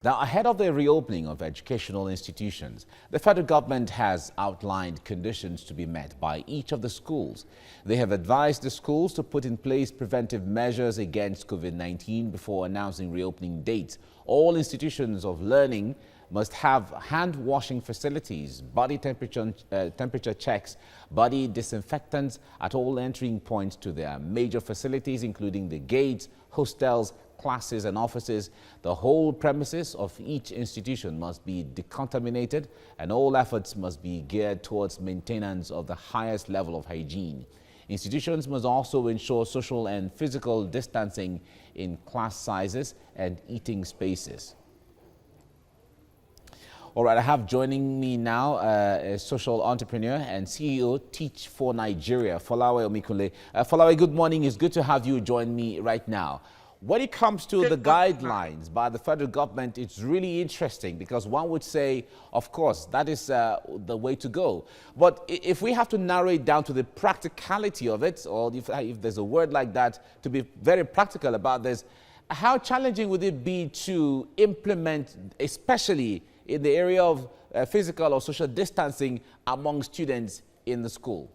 Now, ahead of the reopening of educational institutions, the federal government has outlined conditions to be met by each of the schools. They have advised the schools to put in place preventive measures against COVID-19 before announcing reopening dates. All institutions of learning must have hand-washing facilities, body temperature checks, body disinfectants at all entering points to their major facilities, including the gates, hostels, classes and offices. The whole premises of each institution must be decontaminated, and all efforts must be geared towards maintenance of the highest level of hygiene. Institutions must also ensure social and physical distancing in class sizes and eating spaces. All right, I have joining me now a social entrepreneur and CEO, Teach for Nigeria, Folawe Omikunle. Folawe, good morning. It's good to have you join me right now. When it comes to the guidelines by the federal government, it's really interesting because one would say, of course, that is the way to go. But if we have to narrow it down to the practicality of it, or if there's a word like that, to be very practical about this, how challenging would it be to implement, especially in the area of physical or social distancing among students in the school?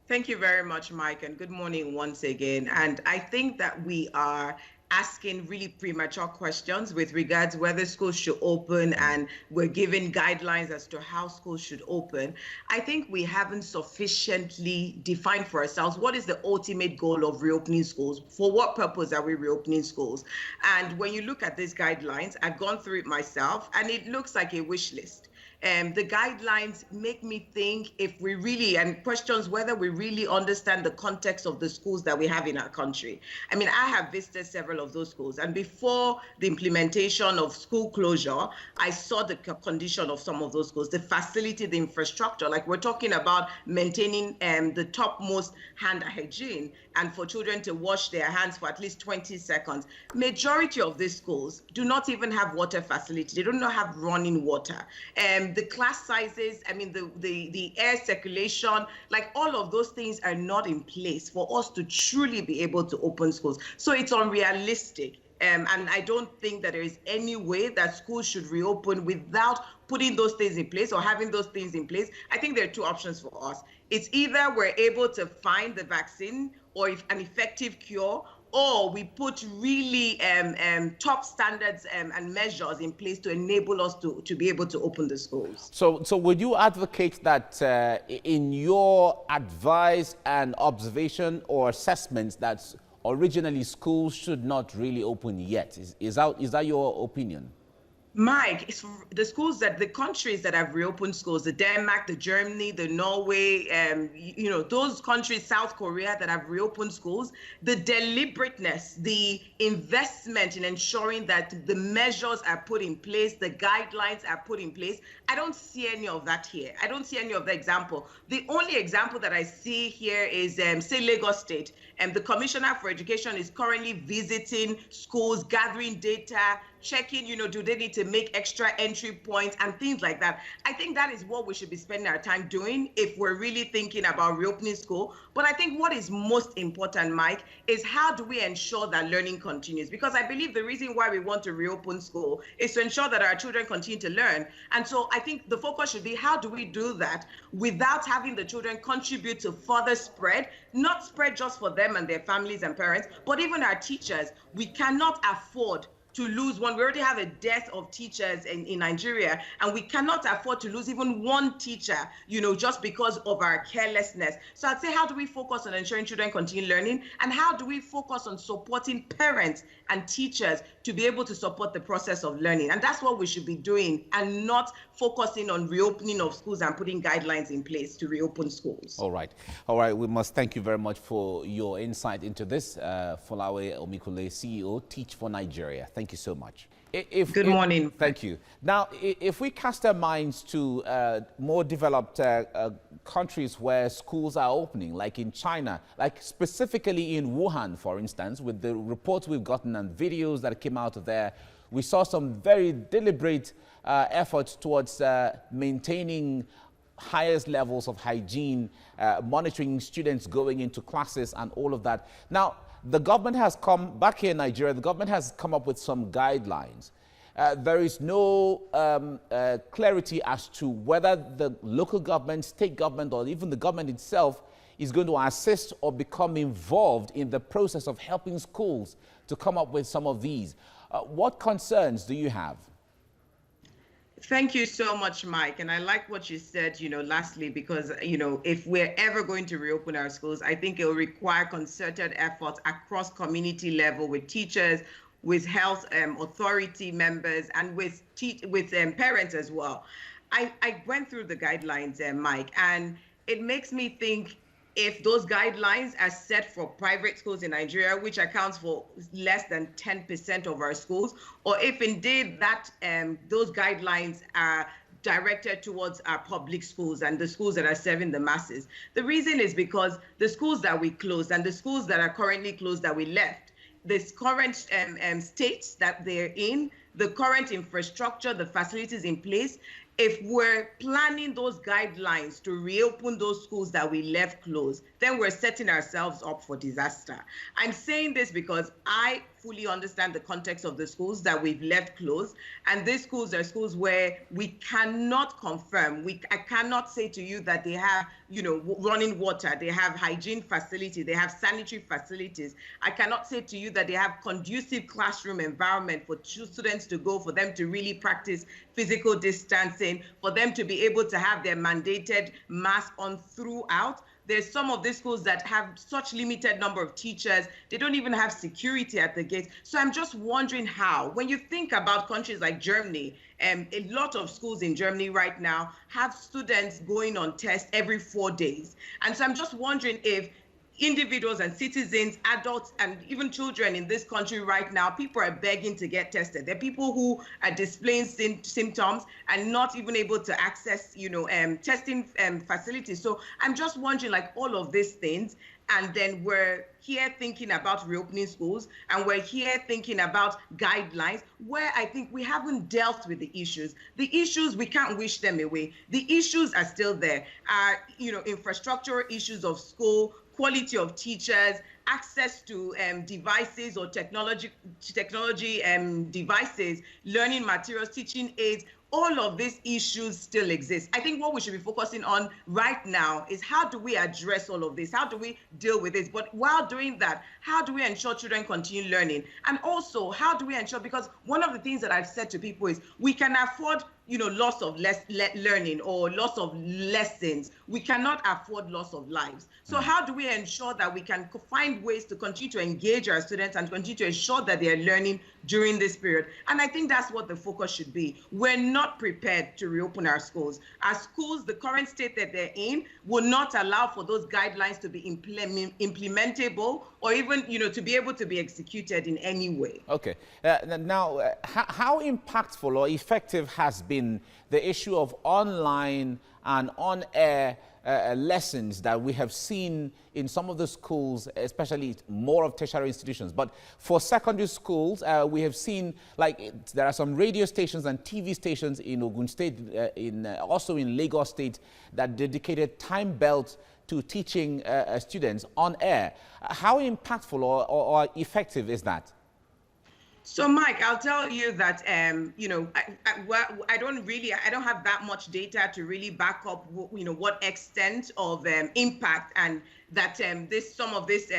Thank you very much, Mike, and good morning once again. And I think that we are asking really premature questions with regards whether schools should open, and we're giving guidelines as to how schools should open. I think we haven't sufficiently defined for ourselves what is the ultimate goal of reopening schools. For what purpose are we reopening schools? And when you look at these guidelines, I've gone through it myself, and it looks like a wish list. The guidelines make me think if we really, and questions whether we really understand the context of the schools that we have in our country. I mean, I have visited several of those schools, and before the implementation of school closure, I saw the condition of some of those schools, the facility, the infrastructure. Like, we're talking about maintaining the topmost hand hygiene and for children to wash their hands for at least 20 seconds. Majority of these schools do not even have water facility. They do not have running water. The class sizes, I mean, the air circulation, like all of those things are not in place for us to truly be able to open schools. So it's unrealistic. And I don't think that there is any way that schools should reopen without putting those things in place or having those things in place. I think there are two options for us. It's either we're able to find the vaccine or an effective cure, or we put really top standards and measures in place to enable us to be able to open the schools. So would you advocate that in your advice and observation or assessments that originally schools should not really open yet? Is that your opinion? Mike, it's the schools the countries that have reopened schools, the Denmark, the Germany, the Norway, those countries, South Korea, that have reopened schools, the deliberateness, the investment in ensuring that the measures are put in place, the guidelines are put in place. I don't see any of that here. I don't see any of the example. The only example that I see here is, say, Lagos State. And the Commissioner for Education is currently visiting schools, gathering data, checking, do they need to make extra entry points and things like that. I think that is what we should be spending our time doing if we're really thinking about reopening school. But I think what is most important, Mike, is how do we ensure that learning continues? Because I believe the reason why we want to reopen school is to ensure that our children continue to learn. And so I think the focus should be, how do we do that without having the children contribute to further spread, not spread just for them and their families and parents, but even our teachers. We cannot afford to lose one. We already have a death of teachers in Nigeria, and we cannot afford to lose even one teacher, just because of our carelessness. So I'd say, how do we focus on ensuring children continue learning? And how do we focus on supporting parents and teachers to be able to support the process of learning? And that's what we should be doing, and not focusing on reopening of schools and putting guidelines in place to reopen schools. All right. We must thank you very much for your insight into this. Folawe Omikunle, CEO, Teach for Nigeria. Thank you so much. Good morning. Thank you. Now, if we cast our minds to more developed countries where schools are opening, like in China, like specifically in Wuhan, for instance, with the reports we've gotten and videos that came out of there, we saw some very deliberate efforts towards maintaining highest levels of hygiene, monitoring students going into classes and all of that. Now, the government has come back here in Nigeria, the government has come up with some guidelines. there is no clarity as to whether the local government, state government, or even the government itself is going to assist or become involved in the process of helping schools to come up with some of these. What concerns do you have? Thank you so much, Mike. And I like what you said, lastly, because, if we're ever going to reopen our schools, I think it will require concerted efforts across community level with teachers, with health authority members, and with parents as well. I went through the guidelines, Mike, and it makes me think, if those guidelines are set for private schools in Nigeria, which accounts for less than 10% of our schools, or if indeed that those guidelines are directed towards our public schools and the schools that are serving the masses. The reason is because the schools that we closed and the schools that are currently closed that we left, this current states that they're in, the current infrastructure, the facilities in place, if we're planning those guidelines to reopen those schools that we left closed, then we're setting ourselves up for disaster. I'm saying this because I fully understand the context of the schools that we've left closed. And these schools are schools where we cannot confirm. I cannot say to you that they have, running water, they have hygiene facilities, they have sanitary facilities. I cannot say to you that they have conducive classroom environment for students to go, for them to really practice physical distancing, for them to be able to have their mandated mask on throughout. There's some of these schools that have such limited number of teachers, they don't even have security at the gate. So I'm just wondering how, when you think about countries like Germany, a lot of schools in Germany right now have students going on tests every 4 days. And so I'm just wondering if individuals and citizens, adults, and even children in this country right now, people are begging to get tested. There are people who are displaying symptoms and not even able to access, testing facilities. So I'm just wondering, like, all of these things, and then we're here thinking about reopening schools, and we're here thinking about guidelines where I think we haven't dealt with the issues. The issues, we can't wish them away. The issues are still there. Infrastructural issues of school, quality of teachers, access to devices or technology devices, learning materials, teaching aids. All of these issues still exist. I think what we should be focusing on right now is, how do we address all of this? How do we deal with this? But while doing that, how do we ensure children continue learning? And also, how do we ensure, because one of the things that I've said to people is, we can afford loss of learning or loss of lessons. We cannot afford loss of lives. So how do we ensure that we can find ways to continue to engage our students and continue to ensure that they are learning during this period? And I think that's what the focus should be. We're not prepared to reopen our schools. Our schools, the current state that they're in, will not allow for those guidelines to be implementable or even, to be able to be executed in any way. Okay. Now, how impactful or effective has been the issue of online and on-air lessons that we have seen in some of the schools, especially more of tertiary institutions? But for secondary schools, we have seen, there are some radio stations and TV stations in Ogun State, also in Lagos State, that dedicated time belt to teaching students on air. How impactful or effective is that? So, Mike, I'll tell you that, I don't have that much data to really back up, what extent of impact and that some of these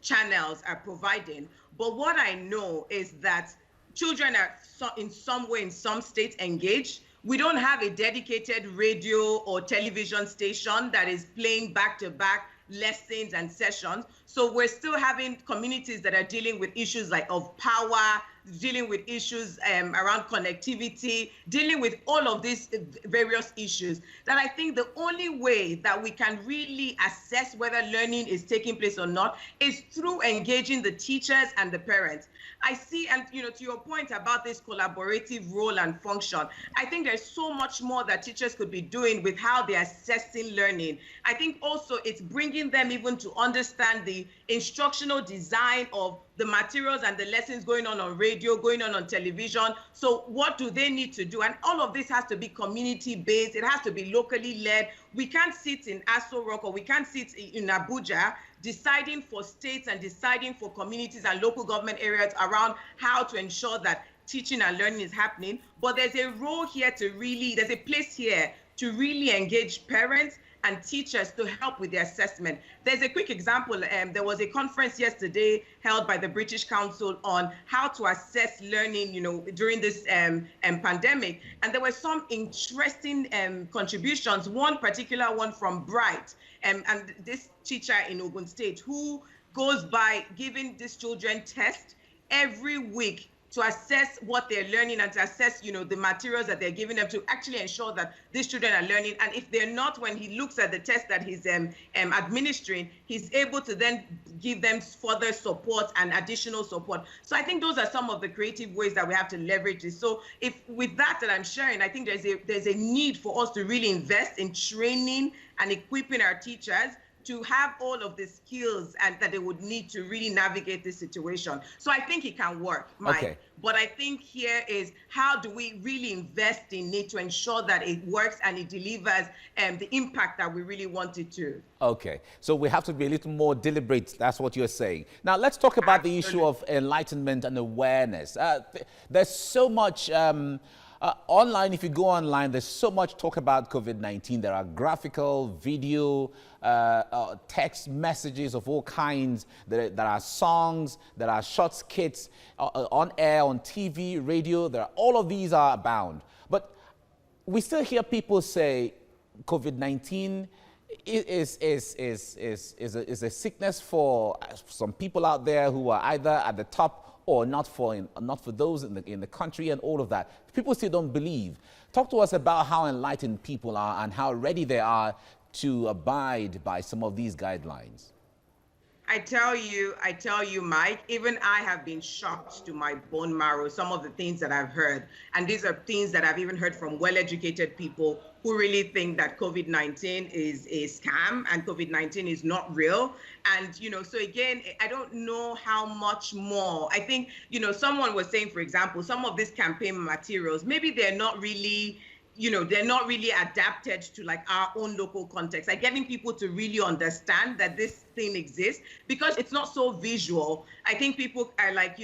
channels are providing. But what I know is that children are in some way, in some states, engaged. We don't have a dedicated radio or television station that is playing back-to-back lessons and sessions. So we're still having communities that are dealing with issues of power, dealing with issues around connectivity, dealing with all of these various issues, that I think the only way that we can really assess whether learning is taking place or not is through engaging the teachers and the parents. I see, and to your point about this collaborative role and function, I think there's so much more that teachers could be doing with how they're assessing learning. I think also it's bringing them even to understand the instructional design of the materials and the lessons going on radio, going on television. So what do they need to do? And all of this has to be community-based. It has to be locally led. We can't sit in Aso Rock or we can't sit in Abuja deciding for states and deciding for communities and local government areas around how to ensure that teaching and learning is happening, but there's a role here there's a place here to really engage parents and teachers to help with the assessment. There's a quick example. There was a conference yesterday held by the British Council on how to assess learning, during this pandemic. And there were some interesting contributions, one particular one from Bright, and this teacher in Ogun State who goes by giving these children tests every week to assess what they're learning and to assess, the materials that they're giving them to actually ensure that these children are learning. And if they're not, when he looks at the test that he's administering, he's able to then give them further support and additional support. So I think those are some of the creative ways that we have to leverage this. So with that I'm sharing, I think there's a need for us to really invest in training and equipping our teachers to have all of the skills and that they would need to really navigate this situation. So I think it can work, Mike. Okay. But I think here is how do we really invest in it to ensure that it works and it delivers the impact that we really want it to. Okay, so we have to be a little more deliberate. That's what you're saying. Now, let's talk about the issue of enlightenment and awareness. There's so much online. If you go online, there's so much talk about COVID-19. There are graphical, video, text messages of all kinds. There are songs, there are short skits on air, on TV, radio. All of these are abound. But we still hear people say COVID-19 is a sickness for some people out there who are either at the top or not for those in the country and all of that. People still don't believe. Talk to us about how enlightened people are and how ready they are to abide by some of these guidelines. I tell you, Mike, even I have been shocked to my bone marrow, some of the things that I've heard. And these are things that I've even heard from well-educated people who really think that COVID-19 is a scam and COVID-19 is not real. And, so again, I don't know how much more. I think, someone was saying, for example, some of these campaign materials, maybe they're not really adapted to like our own local context, like getting people to really understand that this thing exists because it's not so visual. I think people are like,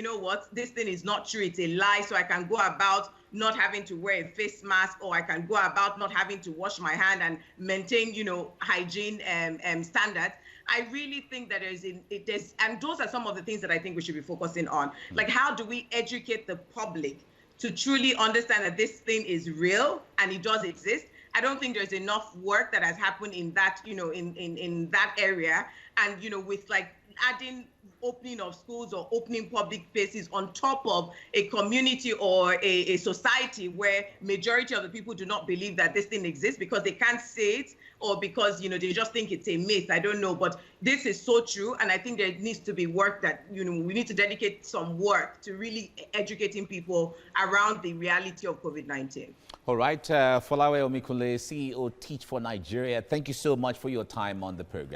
this thing is not true, it's a lie, so I can go about not having to wear a face mask, or I can go about not having to wash my hand and maintain, hygiene standards. I really think that and those are some of the things that I think we should be focusing on. Like, how do we educate the public to truly understand that this thing is real and it does exist? I don't think there's enough work that has happened in that, in that area. And, with like adding opening of schools or opening public spaces on top of a community or a society where majority of the people do not believe that this thing exists because they can't say it, or because, they just think it's a myth. I don't know, but this is so true. And I think there needs to be work that, we need to dedicate some work to really educating people around the reality of COVID-19. All right, Folawe Omikunle, CEO, Teach for Nigeria. Thank you so much for your time on the program.